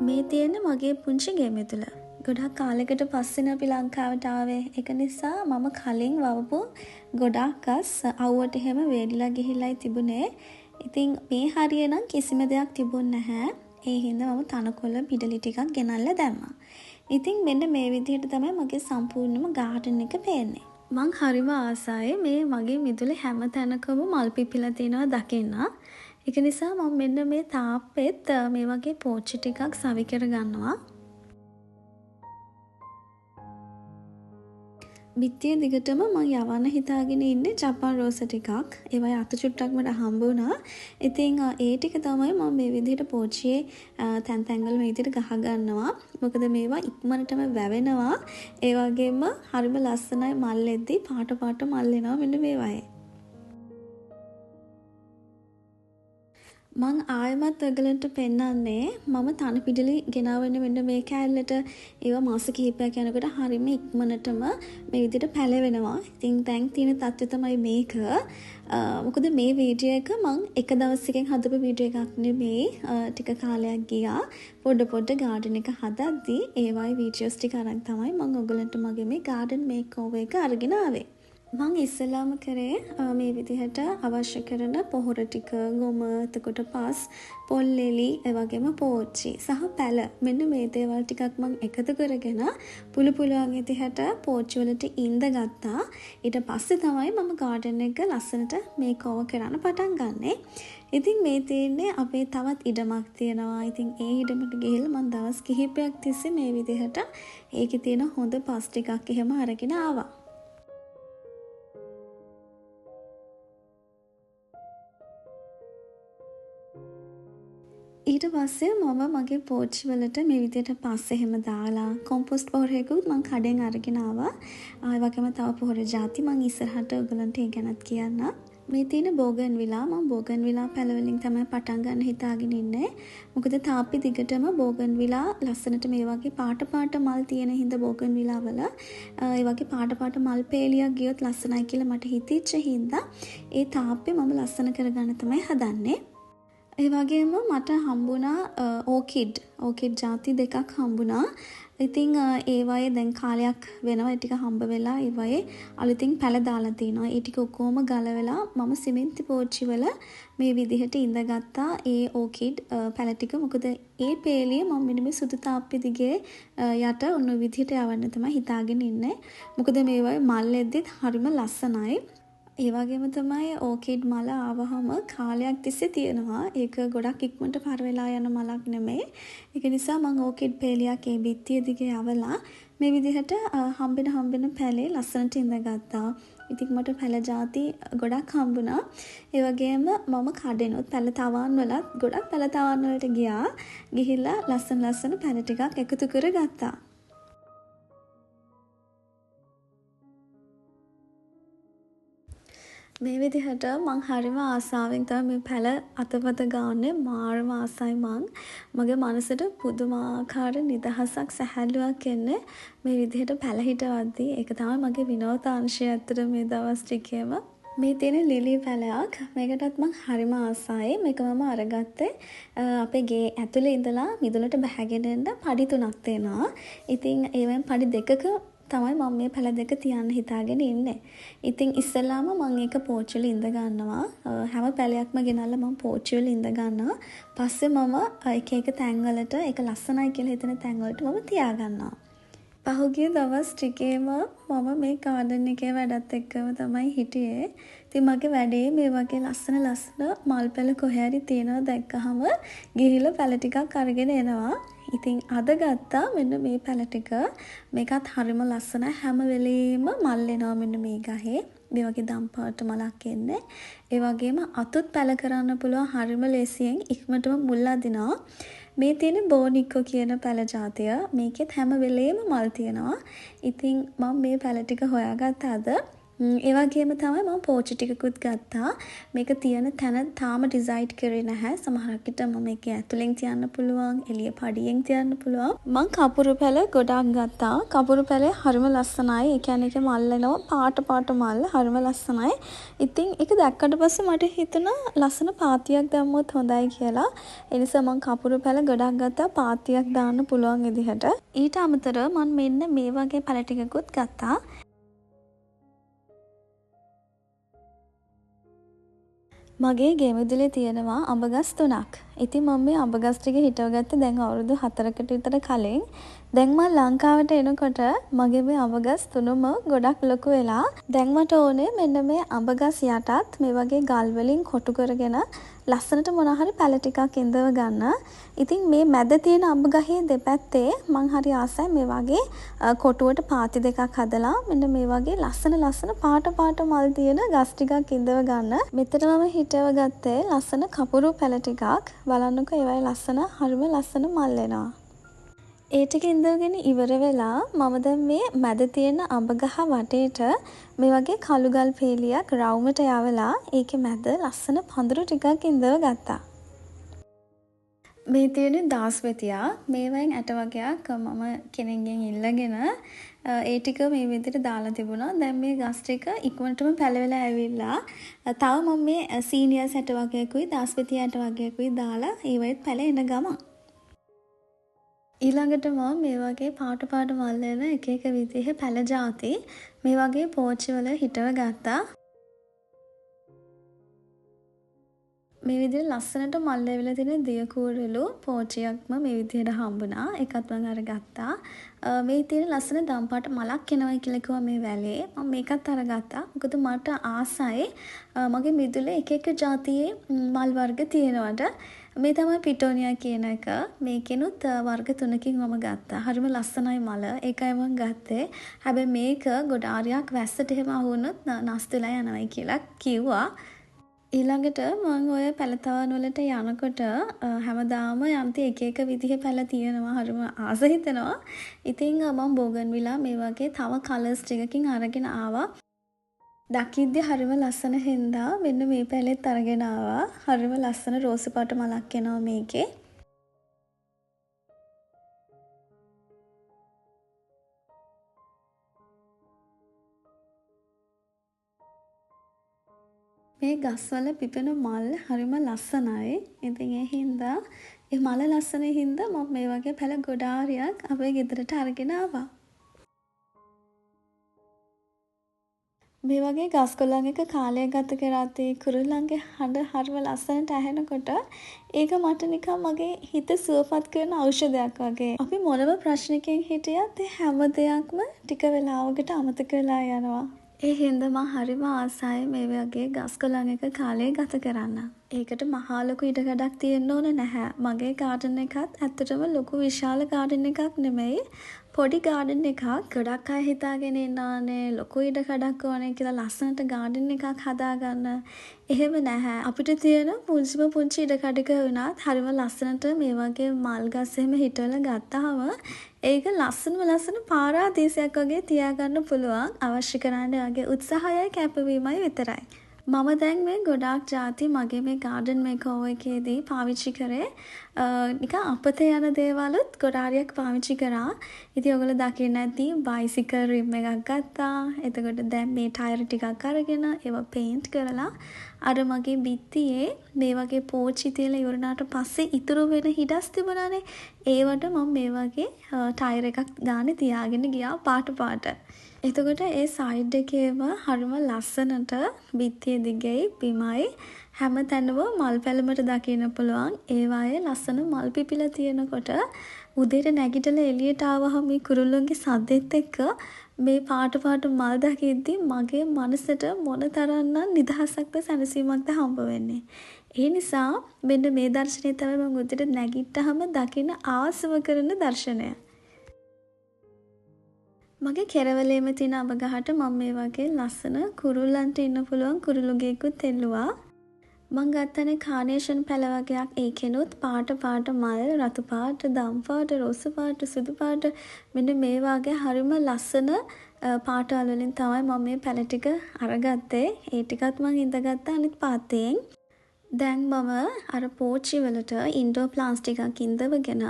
මේ තියෙන මගේ පුංචි ගෙමේ තුළ. ගොඩක් කාලෙකට පස්සෙන අපි ලංකාවට ආවේ. ඒක නිසා මම කලින් වවපු ගොඩක් ගස් අවුවට එහෙම වේලිලා ගිහිල්ලායි තිබුණේ. ඉතින් මේ හරිය නම් කිසිම දෙයක් තිබුණ නැහැ. ඒ හින්දා මම තනකොළ පිඩලි ටිකක් ගෙනල්ලා දැම්මා. ඉතින් මෙන්න මේ විදිහට තමයි මගේ සම්පූර්ණම ගාඩන් එක පේන්නේ. මං හරිම ආසයි මේ මගේ මිදුලේ හැම තැනකම මල් පිපිලා තියෙනවා දකින්න. ඒක නිසා මම මෙන්න මේ තාප්පෙත් මේ වගේ පෝච්චි ටිකක් සවි කර ගන්නවා. බිත්තිය දිගටම මම යවන්න හිතාගෙන ඉන්නේ ජපාන් රෝස ටිකක්. ඒවයි අත චුට්ටක් මට හම්බ වුණා. ඉතින් ඒ ටික තමයි මම මේ විදිහට පෝච්චියේ තැන් තැන් වල මේ විදිහට ගහ ගන්නවා. මොකද මේවා ඉක්මනටම වැවෙනවා. ඒ වගේම හරිම ලස්සනයි මල් එද්දි පාට පාට මල් එනවා මෙන්න මේ වගේ. මං ආයමත් ඔයගලන්ට පෙන්නන්නේ මම තන පිඩලි ගෙනාවෙන්න මෙන්න මේ කෑල්ලට ඒවා මාස කිහිපයක් යනකොට හරියම ඉක්මනටම මේ විදිහට පැලවෙනවා. ඉතින් දැන් තියෙන තත්ත්වය තමයි මේක. මොකද මේ වීඩියෝ එක මං එක දවසකින් හදපු වීඩියෝ එකක් නෙමෙයි. ටික කාලයක් ගියා. පොඩ ගාඩන් එක හදද්දී ඒවයි වීඩියෝස් ටික අරන් තමයි මං ඔයගලන්ට මගේ මේ ගාඩන් මේක් ඕවර් එක අරගෙන ආවේ. මං ඉස්සෙල්ලාම කරේ මේ විදිහට අවශ්‍ය කරන පොහොර ටික, ගොම, එතකොට පස්, පොල් එලි, ඒ වගේම පෝච්චි සහ පැල මෙන්න මේ දේවල් ටිකක් මං එකතු කරගෙන පුළු පුළුවන් විදිහට පෝච්චි වලට ඉඳ ගත්තා. ඊට පස්සේ තමයි මම ගාඩන් එක ලස්සනට මේක් ඕවර් කරන්න පටන් ගන්නෙ. ඉතින් මේ තියෙන්නේ අපේ තවත් ඉඩමක් තියෙනවා. ඉතින් ඒ ඉඩමට ගිහිල්ලා මං දවස් කිහිපයක් තිස්සේ මේ විදිහට ඒකේ තියෙන හොඳ පස් ටිකක් එහෙම අරගෙන ආවා. ඊට පස්සේ මම මගේ පෝච්චි වලට මේ විදිහට පස් එහෙම දාලා කොම්පෝස්ට් පොහොරයකුත් මං කඩෙන් අරගෙන ආවා. ඒ වගේම තව පොහොර ಜಾති මං ඉස්සරහට ඔයගලන්ට ඒ ගැනත් කියන්න. මේ තියෙන බෝගන්විලා මං බෝගන්විලා පැල වලින් තමයි පටන් ගන්න හිතාගෙන ඉන්නේ. මොකද තාප්පි දිගටම බෝගන්විලා ලස්සනට මේ වගේ පාට මල් තියෙන හින්දා බෝගන්විලා වල ඒ වගේ පාට මල් පේලියක් ගියොත් ලස්සනයි කියලා මට හිතෙච්ච හින්දා ඒ තාප්පේ මම ලස්සන කරගන්න තමයි හදන්නේ. ඒ වගේම මට හම්බුණා ඕකිඩ් ಜಾති දෙකක් හම්බුණා. ඉතින් ඒවායේ දැන් කාලයක් වෙනවා ටික හම්බ වෙලා ඒවායේ අලුතින් පැල දාලා තිනවා. ඒ ටික ඔක්කොම ගලවලා මම සිමෙන්ති පෝච්චි වල මේ විදිහට ඉඳගත්තා ඒ ඕකිඩ් පැල ටික. මොකද ඒ පේලිය මම මෙන්න මේ සුදු තාප්පෙ දිගේ යට ඔන්න විදිහට යවන්න තමයි හිතාගෙන ඉන්නේ. මොකද මේවායේ මල් එද්දිත් හරිම ලස්සනයි. ඒ වගේම තමයි ඕකිඩ් මල ආවහම කාලයක් තිස්සේ තියෙනවා. ඒක ගොඩක් ඉක්මනට පර වෙලා යන මලක් නෙමෙයි. ඒක නිසා මම ඕකිඩ් පේලියක් ඒ බිත්තිය දිගේ යවලා මේ විදිහට හම්බෙන පැලේ ලස්සනට ඉඳගත්තා. ඉතින් මට පැල ಜಾති ගොඩක් හම්බුණා. ඒ වගේම මම කඩෙනොත් පැල තවාන් වලත් ගොඩක් පැල තවාන් වලට ගියා. ගිහිල්ලා ලස්සන පැල ටිකක් එකතු කරගත්තා. මේ විදිහට මං හරිම ආසාවෙන් තමයි මේ පැල අතපත ගාන්නේ. මාරම ආසයි මං. මගේ මනසට පුදුමාකාර නිදහසක් සැහැල්ලුවක් එන්නේ මේ විදිහට පැල හිටවද්දී. ඒක තමයි මගේ විනෝදාංශය ඇත්තට මේ දවස් ටිකේම. මේ තියෙන ලිලි පැලයක්. මේකටත් මං හරිම ආසයි. මේක මම අරගත්තේ අපේ ගේ ඇතුලේ ඉඳලා මිදුලට බැහැගෙන එන්න පඩි 3ක් තියෙනවා. ඉතින් ඒවෙන් පඩි 2ක තමයි මම මේ පැල දෙක තියන්න හිතාගෙන ඉන්නේ. ඉතින් ඉස්සෙල්ලාම මම ඒක පෝච්චි වල ඉඳ ගන්නවා. හැම පැලයක්ම ගෙනල්ලා මම පෝච්චි වල ඉඳ ගන්නවා. පස්සේ මම එක තැන් වලට ඒක ලස්සනයි කියලා හිතෙන තැන් වලට මම තියා ගන්නවා. පහුගිය දවස් ටිකේම මම මේ ගාඩන් එකේ වැඩත් එක්කම තමයි හිටියේ. ඉතින් මගේ වැඩේ මේ වගේ ලස්සන මල් පැල කොහේ හරි තියෙනවා දැක්කහම ගිහිල්ලා පැල ටිකක් අරගෙන එනවා. ඉතින් අද ගත්තා මෙන්න මේ පැල ටික. මේකත් හරිම ලස්සනයි. හැම වෙලෙම මල් එනවා මෙන්න මේ ගහේ. මේ වගේ දම් පාට මලක් එන්නේ. ඒ වගේම අතුත් පැල කරන්න පුළුවන් හරිම ලේසියෙන් ඉක්මනටම මුල් අදිනවා. මේ තියෙන බෝනික්කෝ කියන පැල జాතිය. මේකෙත් හැම වෙලේම මල් තියෙනවා. ඉතින් මම මේ පැල ටික හොයාගත්ත අද ඒ වගේම තමයි මම පෝච්චි ටිකකුත් ගත්තා. මේක තියෙන තැන තාම ඩිසයිඩ් කරේ නැහැ. සමහරක් විට මම මේක ඇතුලෙන් තියන්න පුළුවන්, එළිය පඩියෙන් තියන්න පුළුවන්. මං කපුරු පැල ගොඩක් ගත්තා. කපුරු පැලේ හරිම ලස්සනයි. ඒ කියන්නේ ඒක මල් එනවා පාට පාට මල් හරිම ලස්සනයි. ඉතින් ඒක දැක්කට පස්සේ මට හිතුණා ලස්සන පාතියක් දැම්මොත් හොඳයි කියලා. ඒ නිසා මං කපුරු පැල ගොඩක් ගත්තා පාතියක් දාන්න පුළුවන් විදිහට. ඊට අමතරව මම මෙන්න මේ වගේ පැල ටිකකුත් ගත්තා. මගේ ගෙමිදුලේ තියෙනවා අඹගස් 3ක්. ඉතින් මම මේ අඹගස් ටික හිටවගත්තේ දැන් අවුරුදු 4කට විතර කලින්. දැන් මම ලංකාවට එනකොට මගේ මේ අඹගස් තුනම ගොඩක් ලොකු වෙලා දැන් මට ඕනේ මෙන්න මේ අඹගස් යටත් මේ වගේ ගල් වලින් කොටු කරගෙන ලස්සනට මොනවා හරි පැල ටිකක් ඉඳව ගන්න. ඉතින් මේ මැද තියෙන අඹ ගහේ දෙපැත්තේ මං හරි ආසයි මේ වගේ කොටුවට පාති දෙකක් හදලා මෙන්න මේ වගේ ලස්සන පාට පාට මල් තියෙන ගස් ටිකක් ඉඳව ගන්න. මෙතන මම හිටව ගත්තේ ලස්සන කපුරු පැල ටිකක්. බලන්නකෝ ඒවයි ලස්සන හරිම ලස්සන මල් එනවා. ඒ ටික ඉඳගෙන ඉවර වෙලා මම දැන් මේ මැද තියෙන අඹ ගහ වටේට මේ වගේ කළු ගල් පේලියක් රවුමට යවලා ඒකේ මැද ලස්සන පඳුරු ටිකක් ඉඳව ගත්තා. මේ තියෙන දාස්වැතියා මේවෙන් ඇට වගේක් මම කෙනෙක්ගෙන් ඉල්ලගෙන ඒ ටික මේ විදිහට දාලා තිබුණා. දැන් මේ ගස් ටික ඉක්මනටම පැලවෙලා ඇවිල්ලා තව මම මේ සීනියර්ස් ඇට වගේකුයි දාස්වැතියා ඇට වගේකුයි දාලා ඒවෙත් පැල එන ගමන් ඊළඟට මම මේ වගේ පාට පාට මල් වෙන එක එක විදිහේ පැල ಜಾති මේ වගේ පෝච්චි වල හිටව ගත්තා. මේ විදිහට ලස්සනට මල් ලැබිලා තියෙන දියකූරළු පෝච්චියක්ම මේ විදිහට හම්බුණා. ඒකත් මම අරගත්තා. මේ තියෙන ලස්සන දම්පාට මලක් එනවා කියලා කිව්වා මේ වැලේ. මම මේකත් අරගත්තා. මොකද මට ආසයි මගේ මිදුලේ එක එක ಜಾතියේ මල් වර්ග තියෙනවට. මේ තමයි පිටෝනියා කියන එක. මේකෙනුත් වර්ග 3කින් මම ගත්තා. හරිම ලස්සනයි මල. ඒකයි මම ගත්තේ. හැබැයි මේක ගොඩාරියක් වැස්සට එහෙම අහුනොත් නස්ත වෙලා යනවායි කියලා කිව්වා. ඊළඟට මම ඔය පැලතවන් වලට යනකොට හැමදාම යම්ති එක එක විදිහේ පැල තියෙනවා. හරිම ආස හිතෙනවා. ඉතින් මම බෝගන්විලා මේ වගේ තව කලර්ස් ටිකකින් අරගෙන ආවා. දකිද්දි හරිම ලස්සන හින්දා මෙන්න මේ පැලෙත් අරගෙන ආවා. හරිම ලස්සන රෝස පාට මලක් එනවා මේකේ. මේ ගස්වල පිපෙන මල් හරිම ලස්සනයි. ඉතින් ඒ හින්දා ඒ මල ලස්සන හින්දා මම මේ වගේ පැල ගොඩාරියක් අපේ ගෙදරට අරගෙන ආවා. මේ වගේ ගස් කොළන් එක කාලය ගත කරද්දී කුරුල්ලන්ගේ හඬ හරිම ලස්සනට ඇහෙනකොට ඒක මට නිකන් මගේ හිත සුවපත් කරන ඖෂධයක් වගේ. අපි මොනම ප්‍රශ්නකින් හිටියත් ඒ හැම දෙයක්ම ටික වෙලාවකට අමතක වෙලා යනවා. ඒ හින්දා මම හරිම ආසයි මේ වගේ ගස් කොළන් එක කාලය ගත කරන්න. ඒකට මහා ලොකු ඉඩකඩක් තියෙන්න ඕන නැහැ. මගේ ගාඩන් එකත් ඇත්තටම ලොකු විශාල ගාඩන් එකක් නෙමෙයි. පොඩි ගාඩන් එකක්. ගොඩක් අය හිතාගෙන ඉන්නවානේ ලොකු ඉඩකඩක් ඕනේ කියලා ලස්සනට ගාඩන් එකක් හදාගන්න. එහෙම නැහැ. අපිට තියෙන පුංචි ඉඩකඩක වුණත් හරිම ලස්සනට මේ වගේ මල් ගස් එහෙම හිටවලා ගත්තාම ඒක ලස්සන පාරාදීසයක් වගේ තියාගන්න පුළුවන්. අවශ්‍ය කරන්නේ වගේ උත්සාහයයි කැපවීමයි විතරයි. මම දැන් මේ ගොඩාක් ಜಾති මගේ මේ ගාඩන් මේකෝවර් එකේදී පාවිච්චි කරේ. නිකන් අපතේ යන දේවලුත් ගොඩාරියක් පාවිච්චි කරා. ඉතින් ඔයගොල්ලෝ දකින්න ඇති බයිසිකල් රිම් එකක් ගත්තා. එතකොට දැන් මේ ටයර් ටිකක් අරගෙන ඒවා පේන්ට් කරලා අර මගේ බිත්තියේ මේ වගේ පෝච්චි තියලා ඉවරනාට පස්සේ ඉතුරු වෙන හිඩස් තිබුණානේ. ඒවට මම මේ වගේ ටයර් එකක් ගානේ තියාගෙන ගියා පාට. එතකොට ඒ සයිඩ් එකේම හරිම ලස්සනට බිත්තිය දිගේ බිමයි හැම තැනම මල් පැලමට දකින්න පුළුවන්. ඒ වායේ ලස්සන මල් පිපිලා තියෙනකොට උදේට නැගිටලා එළියට ආවහම මේ කුරුල්ලන්ගේ සද්දෙත් එක්ක මේ පාට මල් දකිද්දි මගේ මනසට මොනතරම්නම් නිදහසක්ද සැනසීමක්ද හම්බ වෙන්නේ. ඒ නිසා මෙන්න මේ දර්ශනය තමයි මම උදේට නැගිට්ටාම දකින්න ආසම කරන දර්ශනය. මගේ කෙරවලේම තියෙන අඹ ගහට මම මේ වගේ ලස්සන කුරුල්ලන්ට ඉන්න පුළුවන් කුරුළු ගෙයකුත් එල්ලුවා. මං ගත්තනේ කානේෂන් පැළ වගේක්. ඒකෙනුත් පාට පාට මල්, රතු පාට, දම් පාට, රෝස පාට, සුදු පාට මෙන්න මේ වගේ හරිම ලස්සන පාටවල් වලින් තමයි මම මේ පැළ ටික අරගත්තේ. ඒ ටිකත් මං ඉඳගත්තා අනිත් පාත්තෙන්. දැන් මම අර පෝච්චි වලට ඉන්ඩෝර් ප්ලාන්ට්ස් ටිකක් ඉඳවගෙන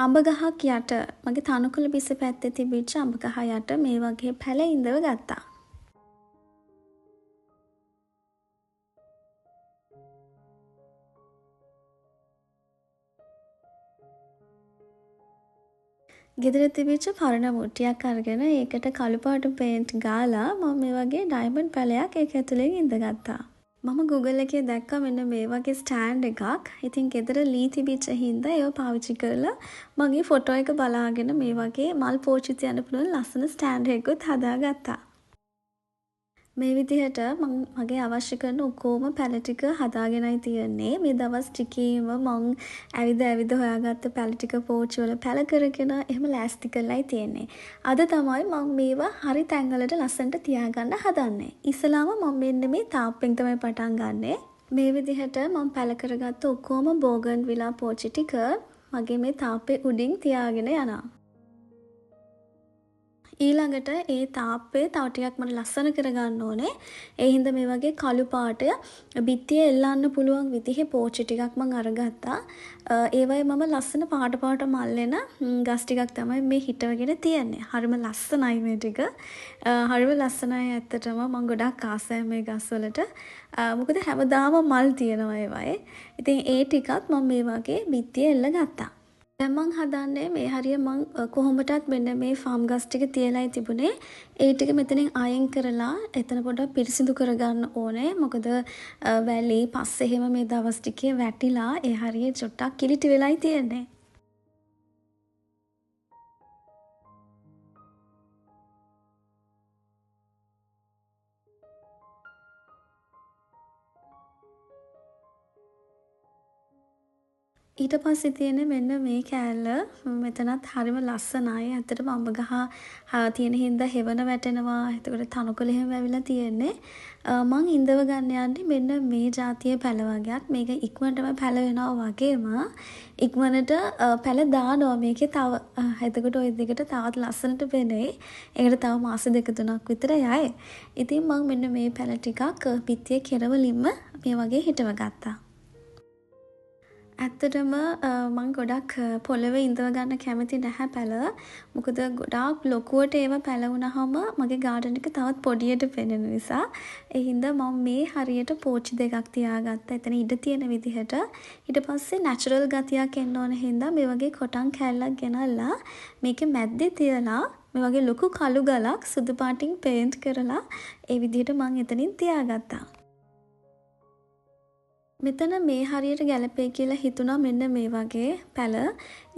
අඹ ගහක් යට මගේ තණකොළ බිස පැත්තේ තිබිච්ච අඹ ගහ යට මේ වගේ පැළ ඉඳව ගත්තා. ගෙදර තිබිච්ච පරණ මුට්ටියක් අරගෙන ඒකට කළු පාට පේන්ට් ගාලා මම මේ වගේ ඩයමන්ඩ් පැලයක් ඒක ඇතුලෙන් ඉඳගත්තා. මම Google එකේ දැක්කා මෙන්න මේ වගේ ස්ටෑන්ඩ් එකක්. ඉතින් ගෙදර ලී තිබිච්ච හින්දා ඒව පාවිච්චි කරලා මගේ ෆොටෝ එක බලාගෙන මේ වගේ මල් පෝච්චි තියන්න පුළුවන් ලස්සන ස්ටෑන්ඩ් එකකුත් හදාගත්තා. මේ විදිහට මගේ අවශ්‍ය කරන ඔක්කොම පැළ ටික හදාගෙනයි තියෙන්නේ. මේ දවස් ටිකේම මං ඇවිද හොයාගත්ත පැළ ටික පෝච්චි වල පැළ කරගෙන එහෙම ලෑස්ති කරලායි තියෙන්නේ. අද තමයි මම මේවා හරි තැන්වලට ලස්සනට තියාගන්න හදන්නේ. ඉස්සලාම මම මෙන්න මේ තාප්පෙන් තමයි පටන් ගන්නෙ. මේ විදිහට මම පැළ කරගත්ත ඔක්කොම බෝගන් විලා පෝච්චි ටික මගේ මේ තාප්පේ උඩින් තියාගෙන යනවා. ඊළඟට ඒ තාප්පේ තව ටිකක් මට ලස්සන කරගන්න ඕනේ. ඒ හින්දා මේ වගේ කළු පාට බිත්තියේ එල්ලන්න පුළුවන් විදිහේ පෝච්චි ටිකක් මම අරගත්තා. ඒ වගේ මම ලස්සන පාට මල්ලෙන ගස් ටිකක් තමයි මේ හිටවගෙන තියන්නේ. හරිම ලස්සනයි මේ ටික. හරිම ලස්සනයි ඇත්තටම. මම ගොඩක් ආසයි මේ ගස් වලට. මොකද හැමදාම මල් තියෙනවා ඒවයේ. ඉතින් ඒ ටිකත් මම මේ වගේ බිත්තියේ එල්ල ගත්තා. දැන් මං හදන්නේ මේ හරිය මං කොහොමටත් මෙන්න මේ ෆාම් ගස් ටික තියලායි තිබුණේ. ඒ ටික මෙතනින් අයින් කරලා එතන පොඩ්ඩක් පිරිසිදු කරගන්න ඕනේ. මොකද වැලි පස් එහෙම මේ දවස් ටිකේ වැටිලා ඒ හරිය චුට්ටක් කිලිටි වෙලයි තියෙන්නේ. ඊට පස්සේ තියෙන්නේ මෙන්න මේ කෑල්ල. මෙතනත් හරිම ලස්සනයි. ඇත්තටම අඹ ගහ තියෙන හින්දා හෙවන වැටෙනවා. එතකොට තනකොළ එහෙම වැවිලා තියෙන්නේ. මං ඉඳව ගන්න යන්නේ මෙන්න මේ જાතියේ පැළ වර්ගයක්. මේක ඉක්මනටම පැළ වෙනවා වගේම ඉක්මනට පැළ දානවා මේකේ තව. එතකොට ওই දිගට තවත් ලස්සනට වෙන්නේ. ඒකට තව මාස 2-3ක් විතර යයි. ඉතින් මං මෙන්න මේ පැළ ටිකක් පිටියේ කෙරවලින්ම මේ වගේ හිටව ගත්තා. ඇත්තටම මං ගොඩක් පොළවේ ඉඳව ගන්න කැමති නැහැ පැළ. මොකද ගොඩාක් ලොකුවට ඒවා පැළ වුණාම මගේ ගාඩන් එක තවත් පොඩියට පෙනෙන නිසා. ඒ හින්දා මම මේ හරියට පෝච්චි දෙකක් තියාගත්තා. එතන ඉඩ තියෙන විදිහට. ඊට පස්සේ නැචරල් ගතියක් එන්න ඕන හින්දා මේ වගේ කොටන් කෑල්ලක් ගෙනල්ලා මේකේ මැද්දේ තියලා මේ වගේ ලොකු කළු ගලක් සුදු පාටින් පේන්ට් කරලා ඒ විදිහට මං එතනින් තියාගත්තා. මෙතන මේ හරියට ගැලපේ කියලා හිතුණා මෙන්න මේ වගේ පැළ.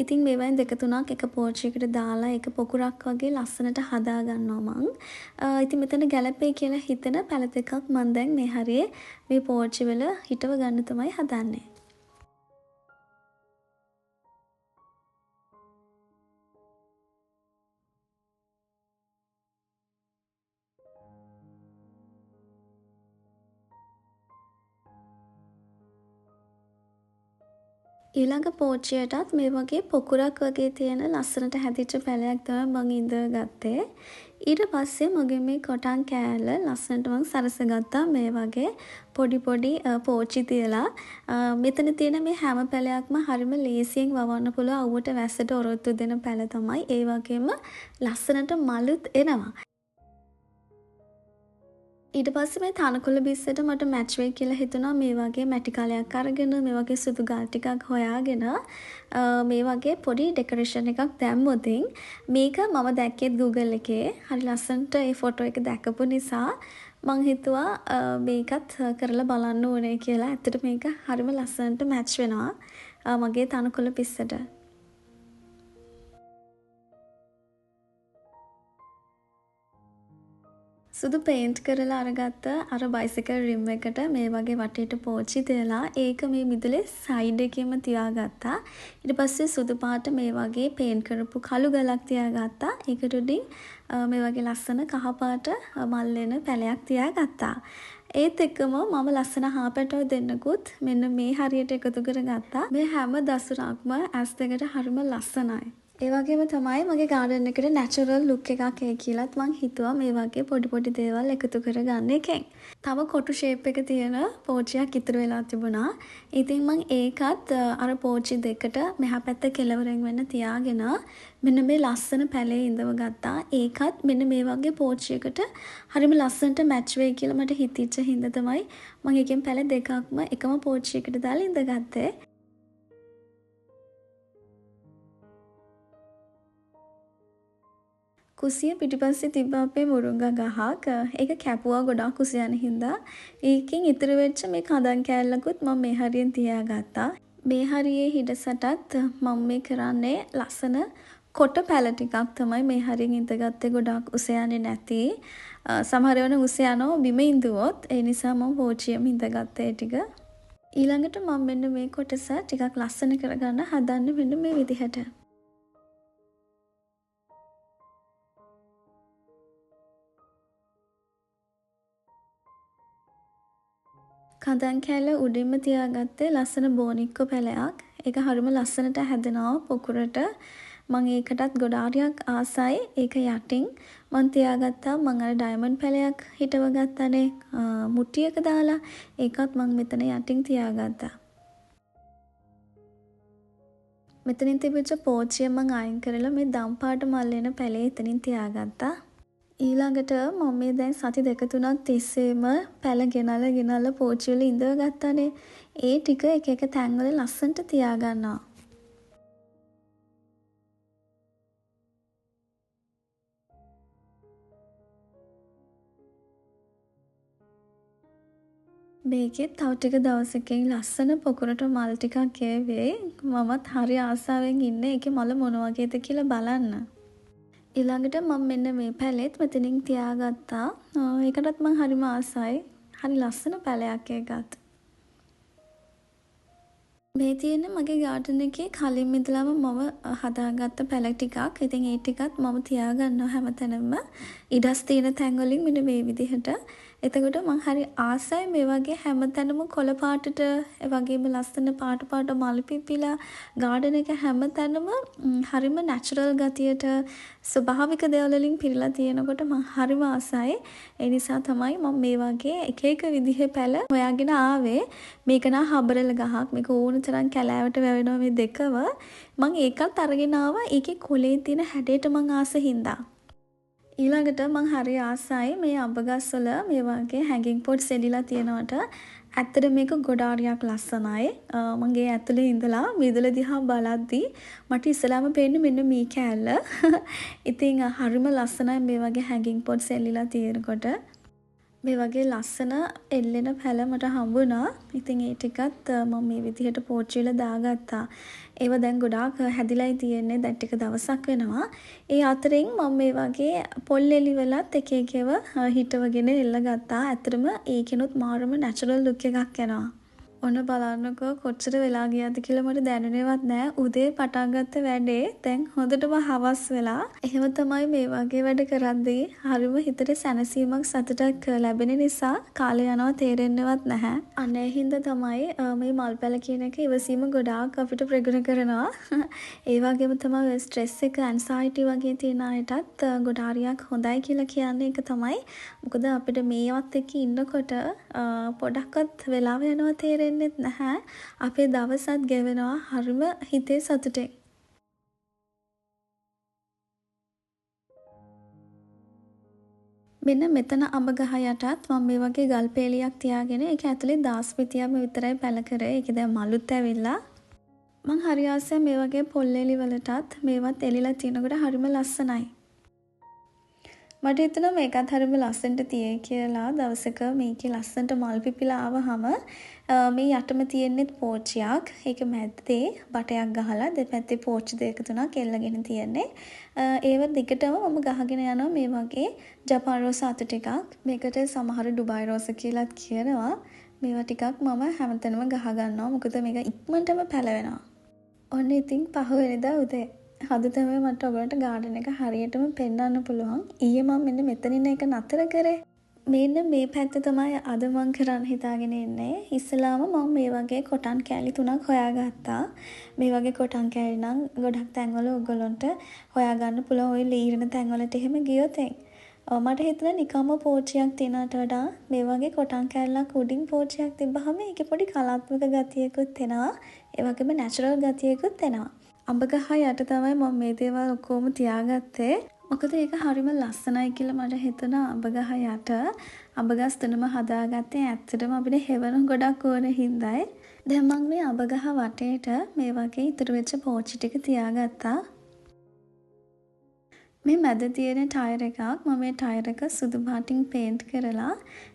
ඉතින් මේවායින් 2-3ක් එක පෝච්චියකට දාලා එක පොකුරක් වගේ ලස්සනට හදා ගන්නවා මං. ඉතින් මෙතන ගැලපේ කියලා හිතන පැළ දෙකක් මං දැන් මේ හරියේ මේ පෝච්චි වල හිටව ගන්න තමයි හදන්නේ. ඊළඟ පෝච්චියටත් මේ වගේ පොකුරක් වගේ තියෙන ලස්සනට හැදිච්ච පැලයක් තමයි මං ඉඳගත්තේ. ඊට පස්සේ මගේ මේ කොටන් කෑල්ල ලස්සනට මං සරසගත්තා මේ වගේ පොඩි පෝච්චි තියලා. මෙතන තියෙන මේ හැම පැලයක්ම හරිම ලේසියෙන් වවන්න පුළුවන් අවුවට වැස්සට ඔරොත්තු දෙන පැල තමයි. ඒ වගේම ලස්සනට මලුත් එනවා. ඊට පස්සේ මේ තනකොළ බිස්සට මට මැච් වෙයි කියලා හිතුණා මේ වගේ මැටි කලයක් අරගෙන මේ වගේ සුදු ගල් ටිකක් හොයාගෙන මේ වගේ පොඩි ඩෙකොරේෂන් එකක් දැම්මොතින් මේක මම දැක්කෙත් Google එකේ හරි ලස්සනට ඒ ෆොටෝ එක දැකපු නිසා මං හිතුවා මේකත් කරලා බලන්න ඕනේ කියලා. ඇත්තට මේක හරිම ලස්සනට මැච් වෙනවා මගේ තනකොළ පිස්සට. සුදු පේන්ට් කරලා අරගත්ත අර බයිසිකල් රිම් එකට මේ වගේ වටේට පෝච්චි තියලා ඒක මේ මිදුලේ සයිඩ් එකේම තියාගත්තා. ඊට පස්සේ සුදු පාට මේ වගේ පේන්ට් කරපු කළු ගලක් තියාගත්තා. ඒකට උඩින් මේ වගේ ලස්සන කහ පාට මල් වෙන පැලයක් තියාගත්තා. ඒත් එක්කම මම ලස්සන හාපැටව දෙන්නකුත් මෙන්න මේ හරියට එකතු කරගත්තා. මේ හැම දසුරක්ම ඇස් දෙකට හරිම ලස්සනයි. ඒ වගේම තමයි මගේ ගාඩන් එකට නැචරල් ලුක් එකක් එයි කියලාත් මං හිතුවා මේ වගේ පොඩි පොඩි දේවල් එකතු කරගන්න එකෙන්. තව කොටු ෂේප් එක තියෙන පෝච්චියක් ඉතුරු වෙලා තිබුණා. ඉතින් මං ඒකත් අර පෝච්චි දෙකට මෙහා පැත්ත කෙළවරෙන් වෙන්න තියාගෙන මෙන්න මේ ලස්සන පැලේ ඉඳව ගත්තා. ඒකත් මෙන්න මේ වගේ පෝච්චියකට හරිම ලස්සනට මැච් වෙයි කියලා මට හිතිච්ච හින්දා තමයි මං එකෙන් පැල දෙකක්ම එකම පෝච්චියකට දාලා ඉඳගත්තේ. කුසිය පිටිපස්සේ තිබ්බ අපේ මුරුංගා ගහක්. ඒක කැපුවා ගොඩාක් කුසිය යන හින්දා. ඒකෙන් ඉතුරු වෙච්ච මේ කඳන් කෑල්ලකුත් මම මේ හරියෙන් තියාගත්තා. මේ හරියේ හිඩසටත් මම මේ කරන්නේ ලස්සන කොට පැල ටිකක් තමයි මේ හරියෙන් ඉඳගත්තේ ගොඩාක් උස යන්නේ නැති. සමහර වෙන උස යනවා බිම ඉඳුවොත්. ඒ නිසා මම පෝච්චියෙම ඉඳගත්තා ඒ ටික. ඊළඟට මම මෙන්න මේ කොටස ටිකක් ලස්සන කරගන්න හදන්නේ මෙන්න මේ විදිහට. කඳන් කෑල්ල උඩින්ම තියාගත්තේ ලස්සන බෝනික්කො පැලයක්. ඒක හරිම ලස්සනට හැදෙනවා පොකුරට. මම ඒකටත් ගොඩාරියක් ආසයි. ඒක යටින් මම තියාගත්තා මම අර ඩයමන්ඩ් පැලයක් හිටව ගත්තානේ මුට්ටියක දාලා. ඒකත් මම මෙතන යටින් තියාගත්තා. මෙතනින් තිබිච්ච පෝච්චිය මම අයින් කරලා මේ දම් පාට මල් වෙන පැලේ එතනින් තියාගත්තා. ඊළඟට මම මේ දැන් සති දෙක තුනක් තිස්සේම පැල ගෙනල්ලා පෝච්චි වල ඉඳව ගත්තානේ. ඒ ටික එක එක තැන්වල ලස්සනට තියාගන්නවා. මේකෙත් තව ටික දවසකින් ලස්සන පොකුරට මල් ටිකක් ඒවේ. මමත් හරි ආසාවෙන් ඉන්නේ ඒකේ මල මොන වගේද කියලා බලන්න. ඊළඟට මම මෙන්න මේ පැලෙත් මෙතනින් තියාගත්තා. ඒකටත් මම හරිම ආසයි. හරි ලස්සන පැලයක් ඒකත්. මේ තියෙන්නේ මගේ ගාඩන් එකේ කලින් ඉඳලාම මම හදාගත්ත පැල ටිකක්. ඉතින් ඒ ටිකත් මම තියාගන්නවා හැමතැනම. ඉඩස් තියෙන තැන් වලින් මෙන්න මේ විදිහට. එතකොට මම හරි ආසයි මේ වගේ හැමතැනම කොළ පාටට ඒ වගේම ලස්සන පාට මල් පිපිලා ගාඩන් එක හැමතැනම හරිම නැචරල් ගතියට ස්වභාවික දේවල් වලින් පිරීලා තියෙනකොට මම හරිම ආසයි. ඒ නිසා තමයි මම මේ වගේ එක එක විදිහේ පැල හොයාගෙන ආවේ. මේක නා හබරල ගහක්. මේක ඕන තරම් කැලෑවට වැවෙනවා මේ දෙකම. මම ඒකත් අරගෙන ආවා. ඒකේ කොලේ තියෙන හැඩයට මම ආස හින්දා. ඊළඟට මං හරි ආසයි මේ අඹ ගස්වල මේ වගේ හැංගින් පොට්ස් එලිලා තියෙනවට. ඇත්තට මේක ගොඩාරියක් ලස්සනයි. මගේ ඇතුලේ ඉඳලා මිදුල දිහා බලද්දි මට ඉස්සලාම පේන්නේ මෙන්න මේ කෑල්ල. ඉතින් හරිම ලස්සනයි මේ වගේ හැංගින් පොට්ස් එලිලා තියෙනකොට. මේ වගේ ලස්සන එල්ලෙන පැල මට හම්බුණා. ඉතින් ඒ ටිකත් මම මේ විදිහට පෝච්චි වල දාගත්තා. ඒව දැන් ගොඩාක් හැදිලායි තියෙන්නේ. දැන් ටික දවසක් වෙනවා. ඒ අතරින් මම මේ වගේ පොල් එලි වලත් එක එක ඒවා හිටවගෙන එල්ල ගත්තා. ඇත්තටම ඒකිනුත් මාරම නැචරල් ලුක් එකක් එනවා. ඔන්න බලන්නකෝ කොච්චර වෙලා ගියද කියලා මට දැනුනේවත් නෑ. උදේ පටන් ගත්ත වැඩේ දැන් හොඳටම හවස් වෙලා. එහෙම තමයි මේ වගේ වැඩ කරද්දී හරිම හිතට සැනසීමක් සතුටක් ලැබෙන නිසා කාලය යනවා තේරෙන්නේවත් නැහැ. අන්න ඒ හින්දා තමයි මේ මල් පැල කියන එක ඉවසීම ගොඩාක් අපිට ප්‍රගුණ කරනවා. ඒ වගේම තමයි ස්ට්‍රෙස් එක ඇන්සයිටි වගේ තියෙන අයටත් ගොඩාරියක් හොඳයි කියලා කියන්නේ ඒක තමයි. මොකද අපිට මේවත් එක්ක ඉන්නකොට පොඩක්වත් වෙලාව යනවා තේරෙන්නේ නැහැ. අපේ දවසත් ගෙවෙනවා හරිම හිතේ සතුටෙන්. මෙන්න මෙතන අඹ ගහ යටත් මම මේ වගේ ගල් පෙලියක් තියාගෙන ඒක ඇතුලේ දාස් පිටියම විතරයි පැල කරේ. ඒක දැන් මලුත් ඇවිල්ලා. මං හරි ආසයි මේ වගේ පොල් එලි වලටත් මේවත් එලිලා තිනකොට හරිම ලස්සනයි. මට හිතුණා මේකත් හරිම ලස්සනට තියෙයි කියලා. දවසක මේකේ ලස්සනට මල් පිපිලා ආවහම මේ යටම තියෙන්නේ පෝච්චියක්. ඒක මැද්දේ බටයක් ගහලා දෙපැත්තේ පෝච්චි දෙක තුනක් එල්ලගෙන තියෙන්නේ. ඒව දිගටම මම ගහගෙන යනවා මේ වගේ ජපාන් රෝස අතු ටිකක්. මේකට සමහර ඩුබායි රෝස කියලාත් කියනවා. මේවා ටිකක් මම හැමතැනම ගහ ගන්නවා. මොකද මේක ඉක්මනටම පැලවෙනවා. ඔන්න ඉතින් පහුවෙනිදා උදේ අද තමයි මට ඔයගලන්ට ගාඩන් එක හරියටම පෙන්වන්න පුළුවන්. ඊයේ මම මෙන්න මෙතනින් එක නතර කරේ. මෙන්න මේ පැත්ත තමයි අද මං කරන්න හිතාගෙන ඉන්නේ. ඉස්සලාම මම මේ වගේ කොටන් කෑලි 3ක් හොයාගත්තා. මේ වගේ කොටන් කෑලි නම් ගොඩක් තැන්වල ඔයගොල්ලන්ට හොයාගන්න පුළුවන්. ওই ලීරණ තැන්වලට එහෙම ගියොත් මට හිතුණා නිකම්ම පෝච්චියක් තියනට වඩා මේ වගේ කොටන් කෑල්ලක් උඩින් පෝච්චියක් තිබ්බහම ඒකේ පොඩි කලාත්මක ගතියකුත් එනවා. ඒ වගේම නැචරල් ගතියකුත් එනවා. අඹ ගහ යට තමයි මම මේ දේවල් ඔක්කොම තියාගත්තේ. මොකද ඒක හරිම ලස්සනයි කියලා මට හිතුණා අඹ ගහ යට. අඹ ගස් තුනම හදාගත්තේ ඇත්තටම අපිට හෙවන ගොඩක් ඕන හින්දායි. දැන් මම මේ අඹ ගහ වටේට මේ වගේ ඉතුරු වෙච්ච පෝච්චි ටික තියාගත්තා. මේ මැද තියෙන ටයර් එකක් මම මේ ටයර් එක සුදු පාටින් පේන්ට් කරලා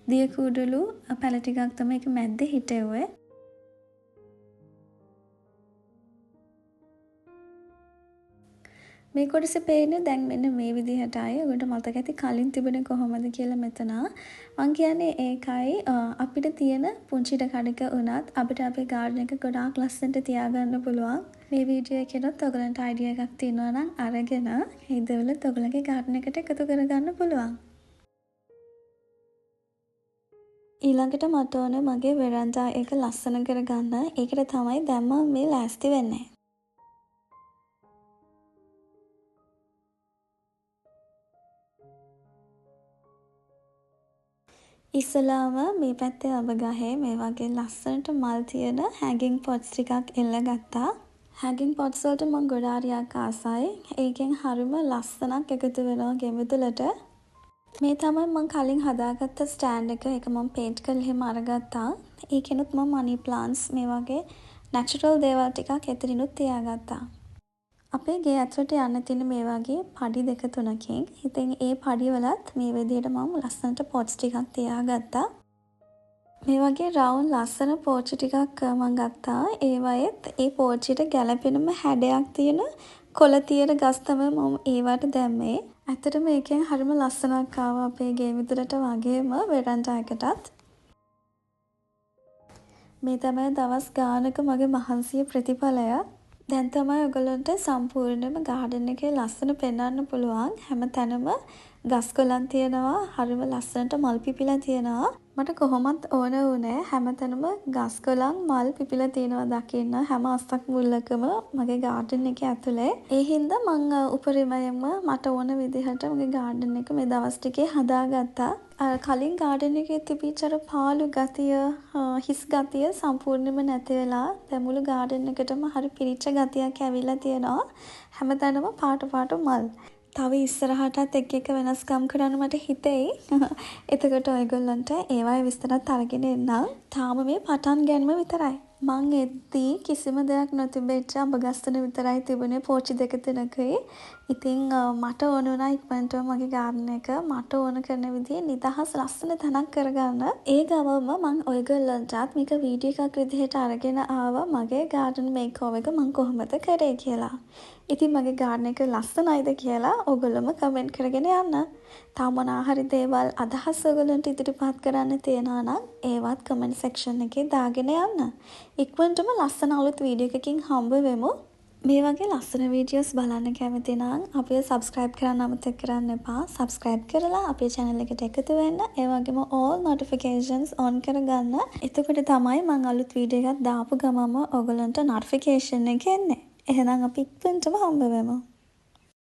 දිය කුඩලු පැල ටිකක් තමයි ඒක මැද්දේ හිටෙව්වේ. මේ කොටසේ පේන්නේ දැන් මෙන්න මේ විදිහටයි. ඔයගොල්ලන්ට මතක ඇති කලින් තිබුණේ කොහොමද කියලා මෙතන. මං කියන්නේ ඒකයි අපිට තියෙන පුංචි කඩක උනත් අපිට අපේ ගාඩන් එක ගොඩාක් ලස්සනට තියාගන්න පුළුවන්. මේ වීඩියෝ එකේනොත් ඔයගොල්ලන්ට අයිඩියා එකක් තියෙනවා නම් අරගෙන මේ දේවලුත් ඔයගොල්ලන්ගේ ගාඩන් එකට එකතු කරගන්න පුළුවන්. ඊළඟට මට ඕනේ මගේ වෙරන්ඩා එක ලස්සන කරගන්න. ඒකට තමයි දැන් මම මේ ලෑස්ති වෙන්නේ. ඉස්සලාම මේ පැත්තේ අඹ ගහේ මේ වගේ ලස්සනට මල් තියෙන හැගින් පොට්ස් ටිකක් එල්ලගත්තා. හැගින් පොට්ස් වලට මම ගොඩාරියක් ආසයි. ඒකෙන් හරිම ලස්සනක් එකතු වෙනවා ගෙමිදුලට. මේ තමයි මම කලින් හදාගත්ත ස්ටෑන්ඩ් එක. ඒක මම පේන්ට් කරලා එහෙම අරගත්තා. ඒකෙනුත් මම මනි ප්ලාන්ට්ස් මේ වගේ නැචරල් දේවල් ටිකක් එතනිනුත් තියාගත්තා. අපේ ගේ ඇතුළට යන්න තියෙන මේ වගේ පඩි 2-3කින්. ඉතින් ඒ පඩි වලත් මේ විදිහට මම ලස්සනට පොට්ස් ටිකක් තියාගත්තා. මේ වගේ රවුන්ඩ් ලස්සන පෝච්චි ටිකක් මම ගත්තා. ඒ වයේත් ඒ පෝච්චියට ගැලපෙනම හැඩයක් තියෙන කොළ තියෙන ගස් තමයි මම ඒවට දැම්මේ. ඇත්තටම මේකෙන් හරිම ලස්සනක් ආවා අපේ ගේ විතරට වගේම වෙරන්ඩා එකටත්. මේ තමයි දවස් ගානක මගේ මහන්සිය ප්‍රතිඵලය. දැන් තමයි ඔයගොල්ලන්ට සම්පූර්ණයෙන්ම ගාඩන් එකේ ලස්සන පෙන්වන්න පුළුවන්. හැම තැනම ගස් කොළන් තියෙනවා. හරිම ලස්සනට මල් පිපිලා තියෙනවා. මට කොහොමත් ඕන වුණේ හැම තැනම ගස් කොළන් මල් පිපිලා තියෙනවා දකින්න හැම අස්සක් මුල්ලකම මගේ ගාඩන් එකේ ඇතුලේ. ඒ හින්දා මම උපරිමයෙන්ම මට ඕන විදිහට මගේ ගාඩන් එක මේ දවස් ටිකේ හදාගත්තා. කලින් ගාඩන් එකේ තිබිච්ච අර පාළු ගතිය, හිස් ගතිය සම්පූර්ණයෙන්ම නැති වෙලා දැන් මුළු ගාඩන් එකටම හරි පිරිච්ච ගතියක් ඇවිල්ලා තියෙනවා. හැමතැනම පාට මල්. තව ඉස්සරහටත් එක වෙනස්කම් කරන්න මට හිතෙයි. එතකොට ඔයගොල්ලන්ට ඒවායේ විස්තරත් අරගෙන එන්නම්. තාම මේ පටන් ගැනීම විතරයි. මං එද්දී කිසිම දෙයක් නොතිබෙච්ච අඹ ගස් තුන විතරයි තිබුණේ පෝච්චි 2-3කේ. ඉතින් මට ඕන වුණා ඉක්මනටම මගේ ගාඩන් එක මට ඕන කරන විදිහේ නිදහස් ලස්සන තැනක් කරගන්න. ඒ ගමම මං ඔයගොල්ලන්ටත් මේක වීඩියෝ එකක් විදිහට අරගෙන ආවා මගේ ගාඩන් මේකෝවර් එක මං කොහොමද කරේ කියලා. ඉතින් මගේ ගාඩන් එක ලස්සනයිද කියලා ඔයගොල්ලොම කමෙන්ට් කරගෙන යන්න. තාම මොනවා හරි දේවල් අදහස් ඔයගොල්ලන්ට ඉදිරිපත් කරන්න තියෙනවා නම් ඒවත් කමෙන්ට් සෙක්ෂන් එකේ දාගෙන යන්න. ඉක්මනටම ලස්සන අලුත් වීඩියෝ එකකින් හම්බ වෙමු. මේ වගේ ලස්සන වීඩියෝස් බලන්න කැමති නම් අපිව සබ්ස්ක්‍රයිබ් කරන්න අමතක කරන්න එපා. සබ්ස්ක්‍රයිබ් කරලා අපේ channel එකට එකතු වෙන්න. ඒ වගේම all notifications on කරගන්න. එතකොට තමයි මම අලුත් වීඩියෝ එකක් දාපු ගමම ඔයගොල්ලන්ට notification එක එන්නේ. එහෙනම් අපි ඉක්මනටම හම්බ වෙමු.